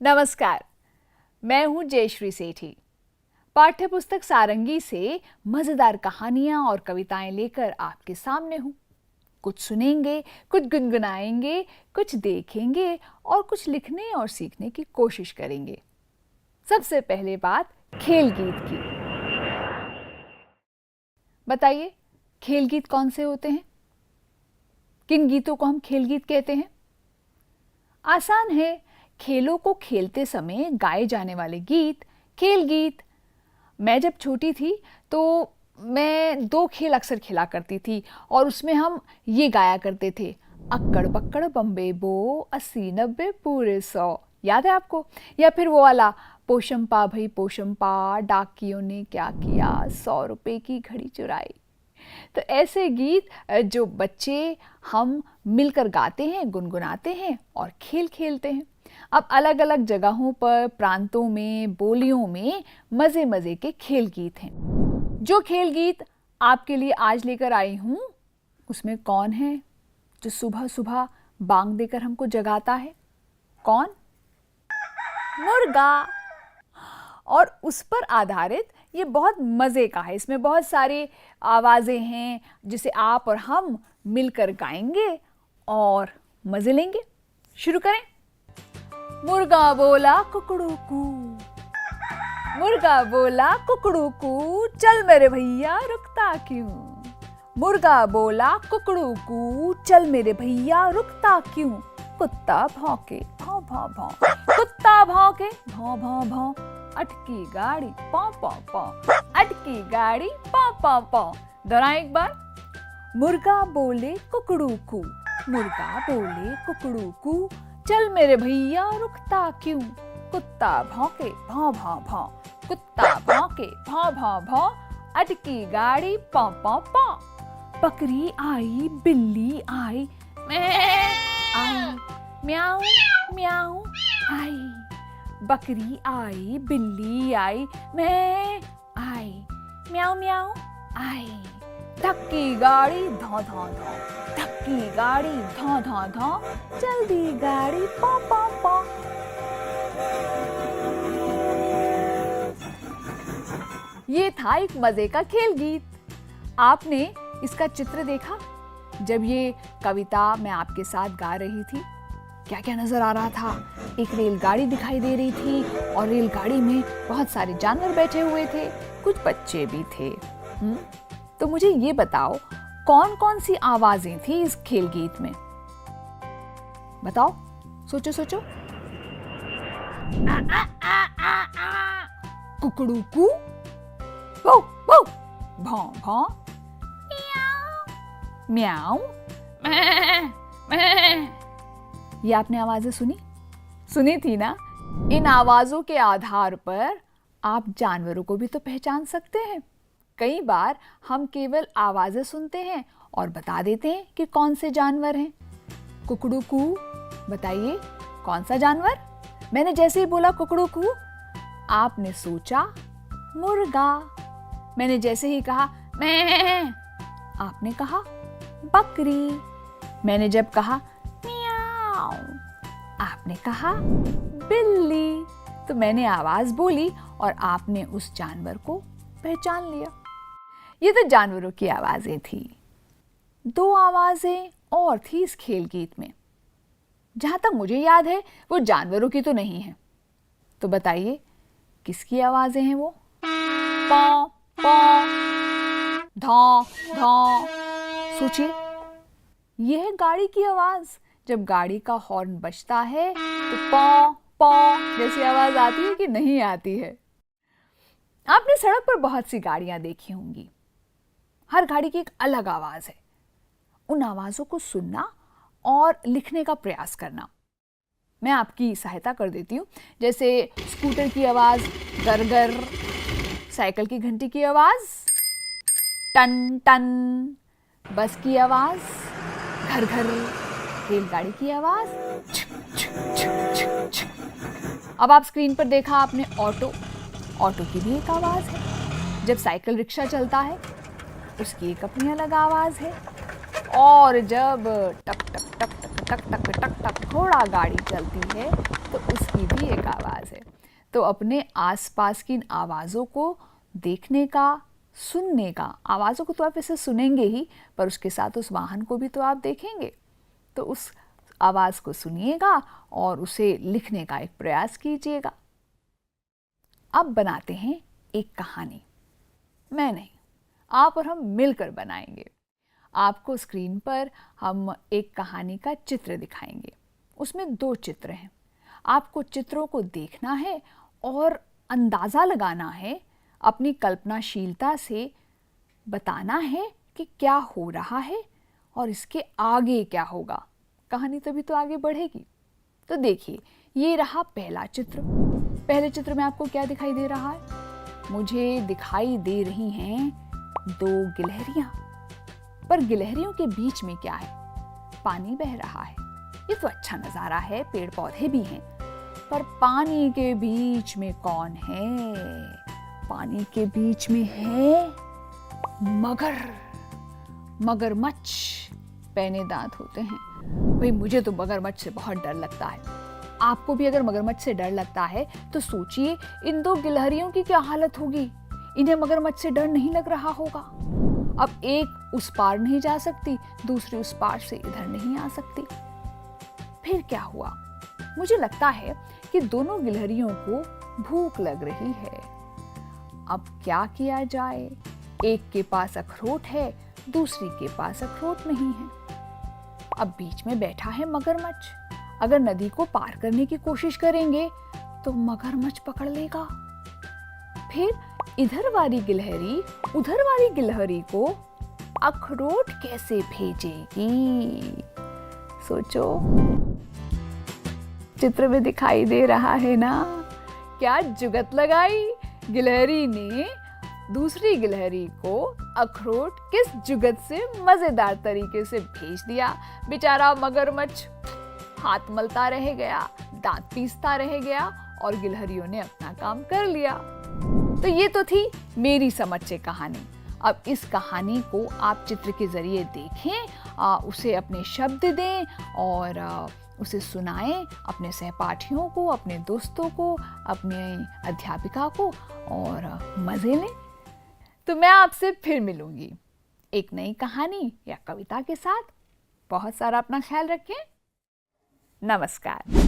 नमस्कार, मैं हूं जयश्री सेठी। पाठ्यपुस्तक सारंगी से मजेदार कहानियां और कविताएं लेकर आपके सामने हूं। कुछ सुनेंगे, कुछ गुनगुनाएंगे, कुछ देखेंगे और कुछ लिखने और सीखने की कोशिश करेंगे। सबसे पहले बात खेल गीत की। बताइए, खेल गीत कौन से होते हैं? किन गीतों को हम खेल गीत कहते हैं? आसान है, खेलों को खेलते समय गाए जाने वाले गीत खेल गीत। मैं जब छोटी थी तो मैं 2 खेल अक्सर खेला करती थी और उसमें हम ये गाया करते थे, अक्कड़ बक्कड़ बम्बे बो 80-90 पूरे 100। याद है आपको? या फिर वो वाला, पोशंपा भई पोशंपा डाकियों ने क्या किया, 100 रुपए की घड़ी चुराई। तो ऐसे गीत जो बच्चे हम मिलकर गाते हैं, गुनगुनाते हैं और खेल खेलते हैं। अब अलग अलग जगहों पर, प्रांतों में, बोलियों में मज़े मज़े के खेल गीत हैं। जो खेल गीत आपके लिए आज लेकर आई हूँ, उसमें कौन है जो सुबह सुबह बांग देकर हमको जगाता है? कौन? मुर्गा। और उस पर आधारित ये बहुत मज़े का है। इसमें बहुत सारी आवाज़ें हैं जिसे आप और हम मिलकर गाएंगे और मज़े लेंगे। शुरू करें। मुर्गा बोला कुकड़ूकू, मुर्गा बोला कुकड़ूकू, चल मेरे भैया रुकता क्यों? मुर्गा बोला कुकड़ूकू, चल मेरे भैया रुकता क्यों? कुत्ता भौंके भौं भौं भौं, कुत्ता भौंके भौं भौं भौं, अटकी गाड़ी पौ पौ पौ, अटकी गाड़ी पौ पौ पौ। दोहराएं एक बार। मुर्गा बोले कुकड़ूकू, मुर्गा बोले कुकड़ूकू, चल मेरे भैया रुकता क्यों? कुत्ता भौंके भौं भौं भौं, कुत्ता भौंके भौं भौं भौं, अटकी गाड़ी पौ पौ पौ। बकरी आई बिल्ली आई, मैं आई, म्याऊ म्याऊ आई। बकरी आई बिल्ली आई, मैं आई, म्याऊ म्याऊ आई। धक्की गाड़ी धौ धौ धौ, धक्की गाड़ी धौ धौ धौ, जल्दी गाड़ी पौ पौ पौ। ये था एक मजे का खेल गीत। आपने इसका चित्र देखा? जब ये कविता मैं आपके साथ गा रही थी, क्या क्या नजर आ रहा था? एक रेलगाड़ी दिखाई दे रही थी और रेलगाड़ी में बहुत सारे जानवर बैठे हुए थे, कुछ बच्चे भी थे। तो मुझे ये बताओ, कौन कौन सी आवाजें थी इस खेल गीत में? बताओ, सोचो सोचो। कुकड़ूकू, वो वो, भौं भौं, म्याऊ म्याऊ। ये आपने आवाजें सुनी थी ना? इन आवाजों के आधार पर आप जानवरों को भी तो पहचान सकते हैं। कई बार हम केवल आवाजें सुनते हैं और बता देते हैं कि कौन से जानवर हैं। कुकड़ूकू, बताइए कौन सा जानवर? मैंने जैसे ही बोला कुकड़ूकू, आपने सोचा मुर्गा। मैंने जैसे ही कहा मैं, आपने कहा बकरी। मैंने जब कहा म्याऊ, आपने कहा बिल्ली। तो मैंने आवाज बोली और आपने उस जानवर को पहचान लिया। ये तो जानवरों की आवाजें थी। 2 आवाजें और थी इस खेल गीत में। जहां तक मुझे याद है वो जानवरों की तो नहीं है। तो बताइए किसकी आवाजें हैं वो? पौ पौ, धौ धौ। सोचिए, यह है गाड़ी की आवाज। जब गाड़ी का हॉर्न बजता है तो पौ पौ जैसी आवाज आती है कि नहीं आती है? आपने सड़क पर बहुत सी गाड़ियां देखी होंगी। हर गाड़ी की एक अलग आवाज है। उन आवाजों को सुनना और लिखने का प्रयास करना। मैं आपकी सहायता कर देती हूँ। जैसे स्कूटर की आवाज गरगर, साइकिल की घंटी की आवाज टन टन, बस की आवाज घर घर, रेलगाड़ी की आवाज छ छ छ छ छ। अब आप स्क्रीन पर देखा आपने ऑटो, ऑटो की भी एक आवाज है। जब साइकिल रिक्शा चलता है उसकी एक अपनी अलग आवाज है। और जब टक टक टक टक टक टक टक टक घोड़ा गाड़ी चलती है तो उसकी भी एक आवाज़ है। तो अपने आसपास की इन आवाज़ों को देखने का, सुनने का, आवाज़ों को तो आप ऐसे सुनेंगे ही, पर उसके साथ उस वाहन को भी तो आप देखेंगे। तो उस आवाज़ को सुनिएगा और उसे लिखने का एक प्रयास कीजिएगा। अब बनाते हैं एक कहानी। मैं नहीं, आप और हम मिलकर बनाएंगे। आपको स्क्रीन पर हम एक कहानी का चित्र दिखाएंगे। उसमें 2 चित्र हैं। आपको चित्रों को देखना है और अंदाज़ा लगाना है, अपनी कल्पनाशीलता से बताना है कि क्या हो रहा है और इसके आगे क्या होगा। कहानी तभी तो आगे बढ़ेगी। तो देखिए, ये रहा पहला चित्र। पहले चित्र में आपको क्या दिखाई दे रहा है? मुझे दिखाई दे रही हैं 2 गिलहरियां। पर गिलहरियों के बीच में क्या है? पानी बह रहा है। ये तो अच्छा नज़ारा है, पेड़ पौधे भी हैं। पर पानी के बीच में कौन है? पानी के बीच में है मगरमच्छ। पैने दांत होते हैं। भाई, मुझे तो मगरमच्छ से बहुत डर लगता है। आपको भी अगर मगरमच्छ से डर लगता है तो सोचिए इन 2 गिलहरियों की क्या हालत होगी। इन्हें मगरमच्छ से डर नहीं लग रहा होगा। अब एक उस पार नहीं जा सकती, दूसरी उस पार से इधर नहीं आ सकती। फिर क्या हुआ? मुझे लगता है कि दोनों गिलहरियों को भूख लग रही है। अब क्या किया जाए? एक के पास अखरोट है, दूसरी के पास अखरोट नहीं है। अब बीच में बैठा है मगरमच्छ। अगर नदी को पार करने की कोशिश करेंगे तो मगरमच्छ पकड़ लेगा। फिर इधर वाली गिलहरी उधर वाली गिलहरी को अखरोट कैसे भेजेगी? सोचो। चित्र में दिखाई दे रहा है ना? क्या जुगत लगाई गिलहरी ने दूसरी गिलहरी को अखरोट किस जुगत से मजेदार तरीके से भेज दिया। बेचारा मगरमच्छ हाथ मलता रह गया, दांत पीसता रह गया और गिलहरियों ने अपना काम कर लिया। तो ये तो थी मेरी समझ से कहानी। अब इस कहानी को आप चित्र के जरिए देखें, उसे अपने शब्द दें और उसे सुनाएं अपने सहपाठियों को, अपने दोस्तों को, अपने अध्यापिका को और मज़े लें। तो मैं आपसे फिर मिलूंगी एक नई कहानी या कविता के साथ। बहुत सारा अपना ख्याल रखें। नमस्कार।